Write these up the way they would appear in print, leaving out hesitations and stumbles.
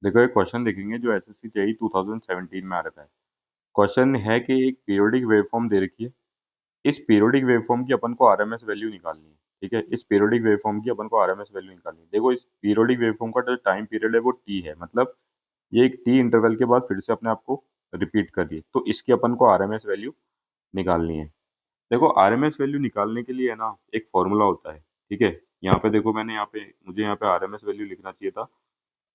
देखो एक क्वेश्चन देखेंगे जो एसएससी जेईई 2017 में आ रखा है। क्वेश्चन है कि एक पीरियोडिक वेवफॉर्म दे रखी है। इस पीरियोडिक वेवफॉर्म की अपन को आरएमएस वैल्यू निकालनी है। ठीक है, इस पीरियोडिक वेवफॉर्म की अपन को आरएमएस वैल्यू निकालनी है। देखो इस पीरियोडिक वेवफॉर्म का जो टाइम पीरियड है वो टी है, मतलब ये एक टी इंटरवल के बाद फिर से अपने आप को रिपीट कर रही है, तो इसकी अपन को आरएमएस वैल्यू निकालनी है। देखो आरएमएस वैल्यू निकालने के लिए है ना एक फॉर्मूला होता है। ठीक है, यहाँ पे देखो मैंने मुझे यहाँ पे आरएमएस वैल्यू लिखना चाहिए था।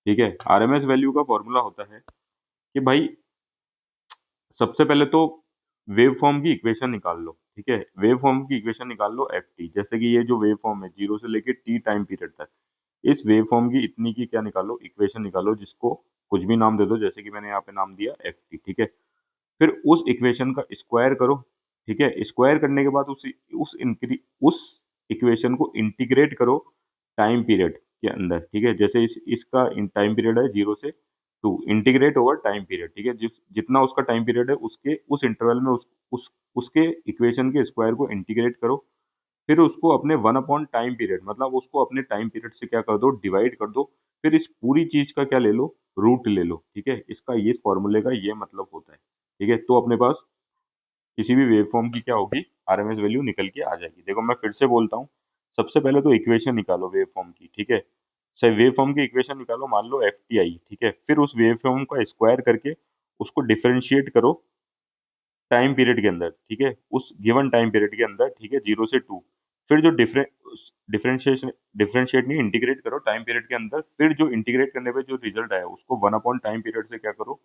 ठीक है, आरएमएस वैल्यू का फॉर्मूला होता है कि भाई सबसे पहले तो वेव फॉर्म की इक्वेशन निकाल लो। ठीक है, वेव फॉर्म की इक्वेशन निकाल लो एफ टी, जैसे कि ये जो वेव फॉर्म है जीरो से लेके टी टाइम पीरियड तक, इस वेव फॉर्म की इतनी की क्या निकालो, इक्वेशन निकालो, जिसको कुछ भी नाम दे दो, जैसे कि मैंने यहाँ पे नाम दिया एफ टी। ठीक है, फिर उस इक्वेशन का स्क्वायर करो। ठीक है, स्क्वायर करने के बाद उस इक्वेशन को इंटीग्रेट करो टाइम पीरियड के अंदर। ठीक है, जैसे इसका टाइम पीरियड है जीरो से two, integrate over time period. ठीक है, जितना उसका टाइम पीरियड है उसके उस इंटरवल में उसके इक्वेशन के स्क्वायर को इंटीग्रेट करो। फिर उसको अपने वन अपॉन टाइम पीरियड, मतलब उसको अपने टाइम पीरियड से क्या कर दो, डिवाइड कर दो। फिर इस पूरी चीज का क्या ले लो, रूट ले लो। ठीक है, इसका ये फॉर्मूले का ये मतलब होता है। ठीक है, तो अपने पास किसी भी वेव फॉर्म की क्या होगी, आरएमएस वैल्यू निकल के आ जाएगी। देखो मैं फिर से बोलता हूँ, सबसे पहले तो इक्वेशन निकालो वेव फॉर्म की। ठीक है, सही वेव फॉर्म की इक्वेशन निकालो, मान लो एफ टी आई। ठीक है, फिर उस वेव फॉर्म का स्क्वायर करके उसको डिफरेंशिएट करो टाइम पीरियड के अंदर। ठीक है, उस गिवन टाइम पीरियड के अंदर। ठीक है, जीरो से टू, फिर जो डिफरेंशिएशन डिफरेंशिएट नहीं, इंटीग्रेट करो टाइम पीरियड के अंदर। फिर जो इंटीग्रेट करने पे जो रिजल्ट आया उसको वन अपॉन टाइम पीरियड से क्या करो,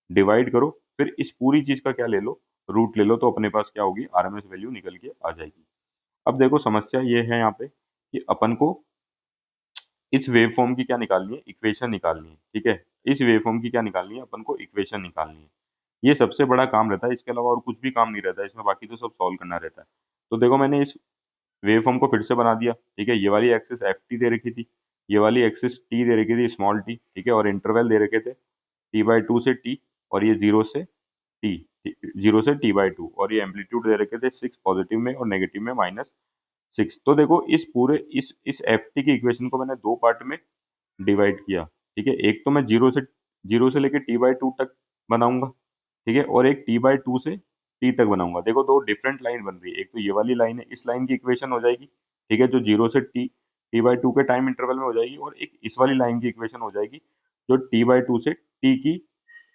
डिवाइड करो। फिर इस पूरी चीज का क्या ले लो, रूट ले लो, तो अपने पास क्या होगी, आरएमएस वैल्यू निकल के आ जाएगी। अब देखो समस्या ये है यहाँ पे कि अपन को इस वेव फॉर्म की क्या निकालनी है, इक्वेशन निकालनी है। ठीक है, इस वेव फॉर्म की क्या निकालनी है, अपन को इक्वेशन निकालनी है। ये सबसे बड़ा काम रहता है, इसके अलावा और कुछ भी काम नहीं रहता है इसमें, बाकी तो सब सॉल्व करना रहता है। तो देखो मैंने इस वेव फॉर्म को फिर से बना दिया। ठीक है, ये वाली एक्सिस एफ टी दे रखी थी, ये वाली एक्सिस टी दे रखी थी, स्मॉल टी। ठीक है, और इंटरवल दे रखे थे टी बाई टू से टी, और ये जीरो से टी, जीरो से टी बाई टू, और ये एम्पलीट्यूड दे रखे थे सिक्स पॉजिटिव में और नेगेटिव में माइनस सिक्स। तो देखो इस पूरे इस एफ टी की इक्वेशन को मैंने दो पार्ट में डिवाइड किया। ठीक है, एक तो मैं जीरो से लेके टी बाई टू तक बनाऊंगा। ठीक है, और एक टी बाई टू से टी तक बनाऊंगा। देखो दो डिफरेंट लाइन बन रही है, एक तो ये वाली लाइन है, इस लाइन की इक्वेशन हो जाएगी। ठीक है, जो जीरो से टी टी बाई टू के टाइम इंटरवल में हो जाएगी, और एक इस वाली लाइन की इक्वेशन हो जाएगी जो टी बाई टू से टी की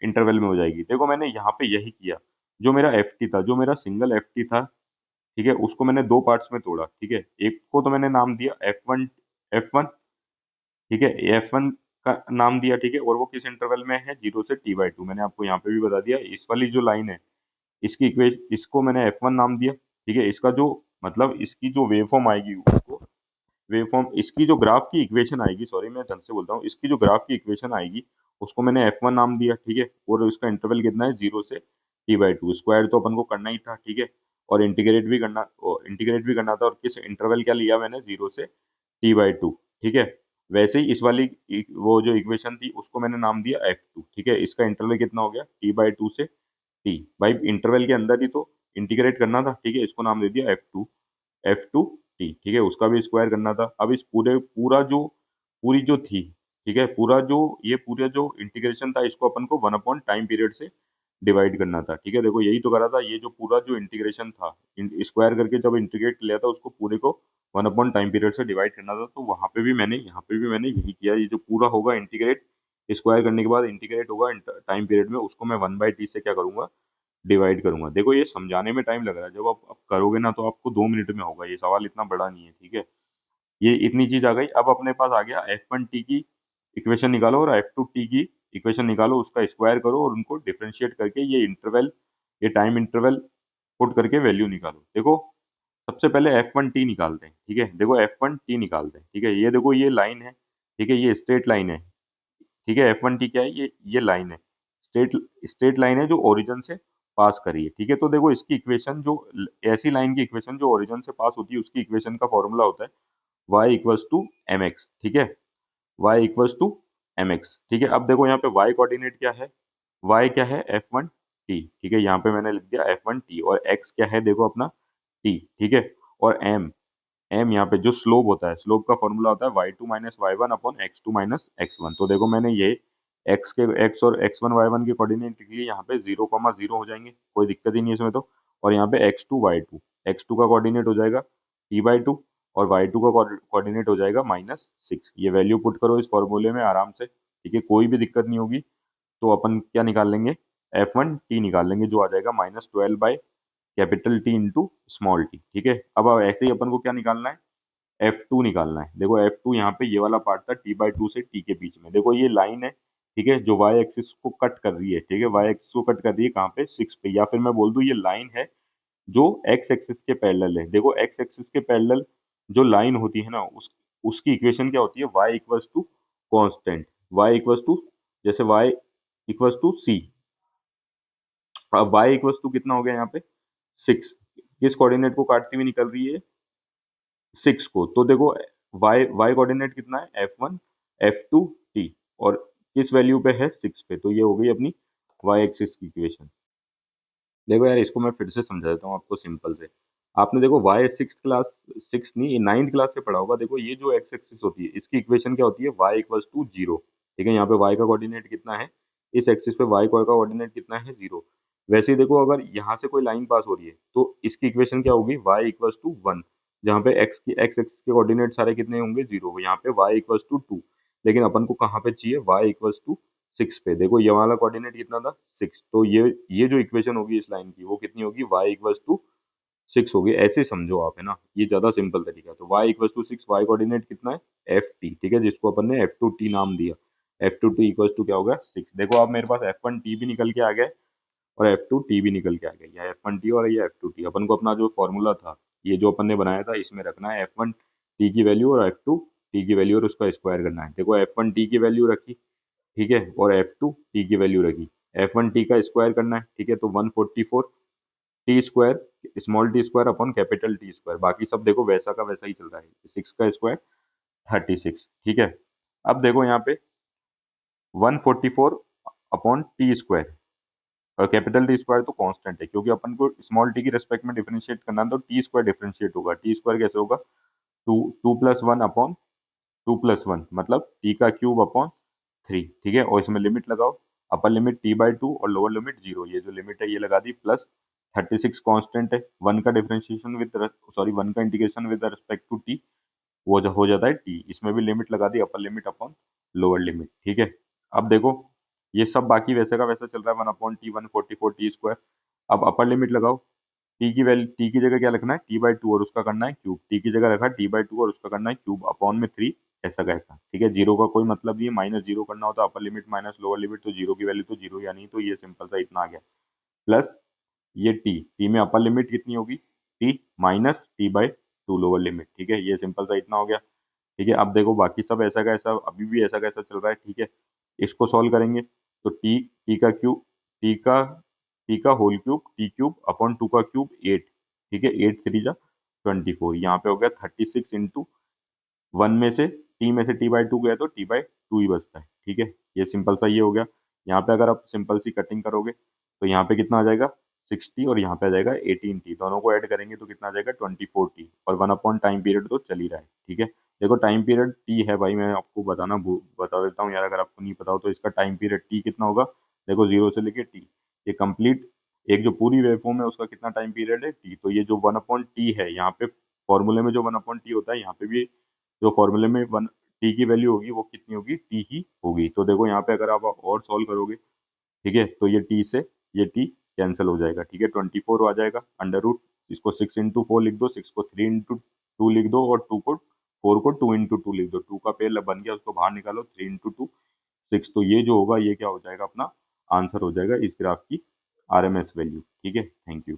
इंटरवल में हो जाएगी। देखो मैंने यहाँ पे यही किया, जो मेरा एफ टी था, जो मेरा सिंगल एफ टी था। ठीक है, उसको मैंने दो पार्ट्स में तोड़ा। ठीक है, एक को तो मैंने नाम दिया एफ वन। ठीक है, एफ वन का नाम दिया। ठीक है, और वो किस इंटरवल में है, जीरो से टी बाई टू, मैंने आपको यहाँ पे भी बता दिया। इस वाली जो लाइन है, इसको मैंने एफ वन नाम दिया। ठीक है, इसका जो मतलब इसकी जो वेव फॉर्म आएगी उसको, वेव फॉर्म इसकी जो ग्राफ की इक्वेशन आएगी, सॉरी मैं ढंग से बोलता हूँ, इसकी जो ग्राफ की इक्वेशन आएगी उसको मैंने एफ वन नाम दिया। ठीक है, और उसका इंटरवल कितना है, जीरो से टी बाई टू। स्क्वायर तो अपन को करना ही था। ठीक है, और इंटीग्रेट भी करना था, और किस इंटरवल क्या लिया मैंने, जीरो से टी बाई टू। ठीक है, वैसे ही इस वाली वो जो इक्वेशन थी उसको मैंने नाम दिया एफ टू। ठीक है, इसका इंटरवल कितना हो गया, टी बाई टू से टी। भाई इंटरवल के अंदर ही तो इंटीग्रेट करना था। ठीक है, इसको नाम दे दिया एफ टू टी। ठीक है, उसका भी स्क्वायर करना था। अब इस पूरी जो थी, ठीक है, पूरा जो इंटीग्रेशन था, इसको अपन को वन अपॉन टाइम पीरियड से डिवाइड करना था। ठीक है, देखो यही तो करा था, ये जो पूरा जो इंटीग्रेशन था, स्क्वायर करके जब इंटीग्रेट लिया था उसको पूरे को वन अपॉन टाइम पीरियड से डिवाइड करना था। तो यहाँ पे भी मैंने यही किया। ये जो पूरा होगा इंटीग्रेट, स्क्वायर करने के बाद इंटीग्रेट होगा टाइम पीरियड में, उसको मैं वन बाई टी से क्या करूंगा, डिवाइड करूंगा। देखो ये समझाने में टाइम लग रहा है, जब आप करोगे ना तो आपको 2 मिनट में होगा, ये सवाल इतना बड़ा नहीं है। ठीक है, ये इतनी चीज आ गई। अब अपने पास आ गया एफ वन टी की इक्वेशन निकालो और एफ टू टी की इक्वेशन निकालो, उसका स्क्वायर करो और उनको डिफरेंशिएट करके ये टाइम इंटरवल पुट करके वैल्यू निकालो। देखो सबसे पहले एफ वन टी निकालते हैं। ठीक है, देखो एफ वन टी निकालते हैं। ठीक है, ये देखो ये लाइन है। ठीक है, ये स्ट्रेट लाइन है। ठीक है, एफ वन टी क्या है, ये लाइन है, स्ट्रेट स्ट्रेट लाइन है जो ओरिजिन से पास करी है। ठीक है, तो देखो इसकी इक्वेशन जो ऐसी लाइन की इक्वेशन जो ओरिजिन से पास होती है, उसकी इक्वेशन का फॉर्मूला होता है y equals to m x. ठीक है, y equals to m x. ठीक है, अब देखो यहाँ पे y कोऑर्डिनेट क्या है, y क्या है, एफ वन टी। ठीक है, यहाँ पे मैंने लिख दिया एफ वन टी, और x क्या है देखो अपना t। ठीक है, और m यहाँ पे जो स्लोप होता है, स्लोप का फॉर्मूला होता है y2 minus y one upon x2 minus x one. तो देखो मैंने ये एक्स और x1 y1 के कोऑर्डिनेट लिख लिए, यहाँ पे 0,0 हो जाएंगे, कोई दिक्कत ही नहीं है इसमें तो। और यहाँ पे x2 का कोऑर्डिनेट हो जाएगा t/2 और y2 का कोऑर्डिनेट हो जाएगा -6। ये वैल्यू पुट करो इस फॉर्मूले में आराम से, ठीक है, कोई भी दिक्कत नहीं होगी। तो अपन क्या निकाल लेंगे, f1t निकाल लेंगे, जो आ जाएगा -12/कैपिटल T इंटू स्मॉल टी, ठीक है। अब ऐसे ही अपन को क्या निकालना है, F2 निकालना है। देखो F2 यहाँ पे ये वाला पार्ट था t/2 से t के बीच में, देखो ये लाइन है, ठीक है, जो y एक्सिस को कट कर रही है, ठीक है, y एक्सिस को कट कर रही है कहाँ पे, 6 पे, या फिर मैं बोल दूं ये लाइन है जो x एक्सिस के पैरेलल है। देखो x एक्सिस के पैरेलल जो लाइन होती है ना, उसकी इक्वेशन क्या होती है, y equals to constant, y equals to, जैसे y इक्वल्स टू c। अब y इक्वल्स टू कितना हो गया यहाँ पे 6, किस कोऑर्डिनेट को काटती हुई निकल रही है, 6 को। तो देखो y कोऑर्डिनेट कितना है, f1 f2 t, और किस वैल्यू पे है, 6 पे, तो ये हो गई अपनी y एक्सिस की इक्वेशन। देखो यार, इसको मैं फिर से समझा देता हूँ आपको सिंपल से। आपने देखो y सिक्स नहीं, 9th क्लास से पढ़ा होगा। देखो ये जो x एक्सिस होती है, इसकी इक्वेशन क्या होती है, y इक्वल्स टू 0, ठीक है। यहाँ पे y का कोऑर्डिनेट कितना है, इस एक्सिस पे y का कोऑर्डिनेट कितना है, 0। वैसे ही देखो, अगर यहाँ से कोई लाइन पास हो रही है तो इसकी इक्वेशन क्या होगी, y इक्वल्स टू 1, जहाँ पे x एक्सिस के कोऑर्डिनेट सारे कितने होंगे, 0, यहाँ पे y इक्वल्स टू 2। लेकिन अपन को कहाँ पे चाहिए, y इक्वल्स टू 6 पे। देखो ये वाला कोऑर्डिनेट कितना था, 6, तो ये जो इक्वेशन होगी इस लाइन की, वो कितनी होगी, y इक्वल्स टू 6 होगी। ऐसे समझो आप, है ना, ये ज्यादा सिंपल तरीका है। तो y equals to 6, y coordinate कितना है, ft, ठीक है, जिसको अपन ने f2t नाम दिया। f2t इक्वल्स टू क्या होगा, 6। देखो अब मेरे पास f1t भी निकल के आ गया है और f2t भी निकल के आ गया। ये f1t और ये f2t, अपन को अपना जो फॉर्मूला था, ये जो अपन ने बनाया था, इसमें रखना है f1t की वैल्यू और f2t की वैल्यू, और उसका स्क्वायर करना है। देखो f1t की वैल्यू रखी, ठीक है, और f2t की वैल्यू रखी, f1t का स्क्वायर करना है, ठीक है, तो 144 T square small T square upon capital T square. बाकी सब देखो वैसा का वैसा ही चल रहा है, 6 का स्क्वायर 36, ठीक है। अब देखो यहाँ पे 144 अपॉन टी स्क्वायर, और कैपिटल टी स्क्वायर तो कांस्टेंट है, क्योंकि अपन को स्मॉल टी की रेस्पेक्ट में डिफरेंशिएट करना है, तो टी स्क्वायर डिफरेंशिएट होगा। टी स्क्वायर कैसे होगा, to two plus one upon 2+1, मतलब टी का क्यूब अपॉन 3, ठीक है। और इसमें लिमिट लगाओ, अपर लिमिट t/2 और लोअर लिमिट 0, ये जो लिमिट है ये लगा दी, प्लस 36 कांस्टेंट है, वन का डिफरेंशिएशन विद सॉरी वन का integration with respect to t, वो जो हो जाता है टी। इसमें भी लिमिट लगा दी, upper limit upon lower limit, ठीक है। अब देखो ये सब बाकी वैसे का वैसा चल रहा है, 1/t 144 टी स्क्वायर। अब अपर लिमिट लगाओ, टी की वैल्यू, टी की जगह क्या लिखना है, t/2 और उसका करना है क्यूब, टी की जगह रखा t/2 और उसका करना है क्यूब, अपॉन में 3, ऐसा कैसा, ठीक है। जीरो का कोई मतलब नहीं है, -0 करना होता, upper limit minus lower limit, तो जीरो की वैल्यू तो जीरो या नहीं, तो ये सिंपल सा इतना आ गया। प्लस ये टी में अपर लिमिट कितनी होगी, T minus t/2 lower limit, ठीक है, ये सिंपल सा इतना हो गया, ठीक है। अब देखो बाकी सब ऐसा का ऐसा अभी भी ऐसा कैसा चल रहा है, ठीक है। इसको सॉल्व करेंगे तो टी का क्यूब, टी का टी का whole cube, t cube upon 2 का क्यूब 8, ठीक है, 8 3 जा 24, यहाँ पे हो गया 36 इंटू 1 में से t/2 गया तो t/2 ही बचता है, ठीक है। ये सिंपल सा ये हो गया। यहाँ पे अगर आप सिंपल सी कटिंग करोगे तो यहाँ पे कितना आ जाएगा, 60, और यहाँ पे आ जाएगा 18t, दोनों को ऐड करेंगे तो कितना आ जाएगा, 24t, और 1 अपॉन टाइम पीरियड तो चल ही रहा है, ठीक है। देखो टाइम पीरियड t है भाई, मैं आपको बता देता हूँ यार, अगर आपको नहीं पता हो तो इसका टाइम पीरियड t कितना होगा। देखो 0 से लेके t, ये कंप्लीट एक जो पूरी वेवफॉर्म है उसका कितना टाइम पीरियड है, t, तो ये जो 1 अपॉन टी है, यहाँ पे फॉर्मूले में जो 1 अपॉन टी होता है, यहाँ पे भी जो फॉर्मूले में वन टी की वैल्यू होगी वो कितनी होगी, टी ही होगी। तो देखो यहाँ पे अगर आप और सॉल्व करोगे, ठीक है, तो ये टी से ये टी कैंसिल हो जाएगा, ठीक है, 24 आ जाएगा, अंडर रूट, इसको 6 इंटू 4 लिख दो, 6 को 3 इंटू 2 लिख दो, और 4 को 2 इंटू 2 लिख दो, 2 का पेड़ बन गया, उसको बाहर निकालो, 3 इंटू 2 6, तो ये जो होगा ये क्या हो जाएगा, अपना आंसर हो जाएगा इस ग्राफ की RMS वैल्यू, ठीक है। Thank you.